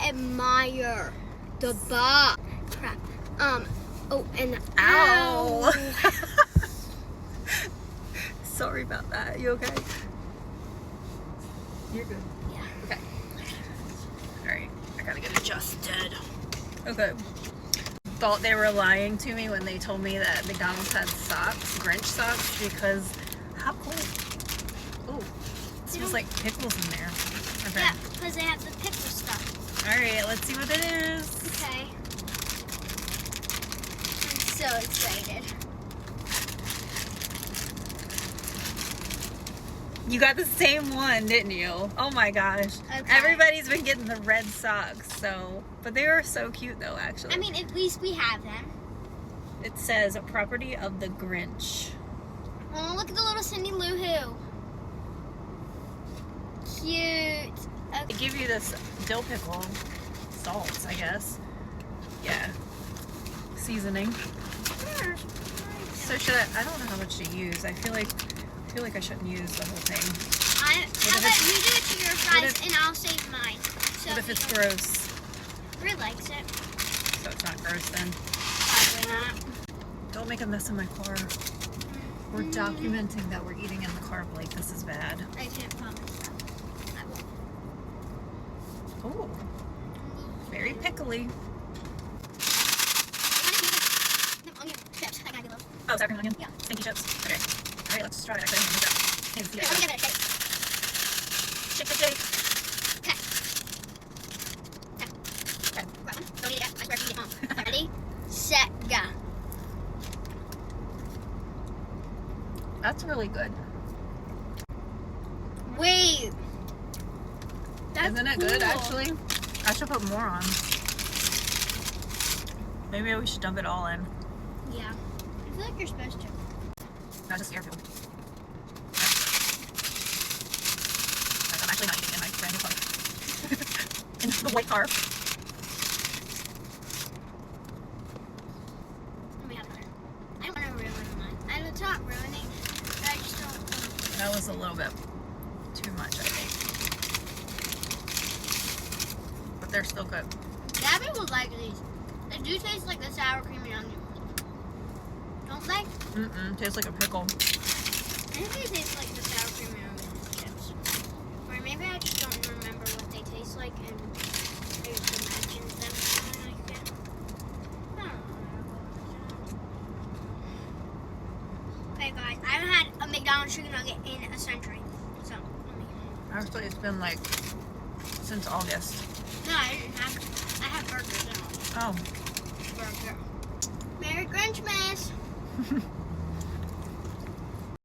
admire the box. Crap. Oh, and ow. Sorry about that. You okay? You're good. Yeah. Okay. Alright. I gotta get adjusted. Okay. Thought they were lying to me when they told me that McDonald's had socks, Grinch socks, because how cool. Oh, it smells like pickles in there. Okay. Yeah, because they have the pickle stuff. Alright, let's see what it is. Okay. I'm so excited. You got the same one, didn't you? Oh my gosh. Okay. Everybody's been getting the red socks, so. But they are so cute though, actually. I mean, at least we have them. It says a property of the Grinch. Oh, look at the little Cindy Lou Who. Cute. They Okay. give you this dill pickle salts, I guess. Yeah. Seasoning. So should I don't know how much to use. I feel like I shouldn't use the whole thing. How about you do it to your fries and I'll save mine. So What if it's gross? Brie likes it. So it's not gross then. Probably not. Don't make a mess in my car. We're documenting that we're eating in the car, Blake. This is bad. I can't promise that. I won't. Oh, very pickly. Oh, sour cream and onion? Yeah. Stinky chips? Okay. Alright, let's try it. I couldn't move that. Can't see Here, that. let me give it a shake. Shake the shake. Okay. Okay. Grab one. Don't eat it yet. I swear to eat it home. Ready, set, go. That's really good. Wait. That's Isn't it good, cool. actually? I should put more on. Maybe we should dump it all in. Yeah. I feel like you're supposed to. No, just air fuel. I'm actually not eating in my brand new car. In the white car. Let me have another. I don't want to ruin mine. It's not ruining, but I just don't want to. That was a little bit too much, I think. But they're still good. Gabby will like these. They do taste like the sour cream and onion. Don't they? Tastes like a pickle. I think they taste like the sour cream and onion chips. Or maybe I just don't remember what they taste like and I just imagined them sounding like that. I don't know. Okay guys, I haven't had a McDonald's chicken nugget in a century. So, let me... Actually, it's been like since August. No, I didn't have... I had burgers and all. Oh. Burger. Merry Grinch Miss!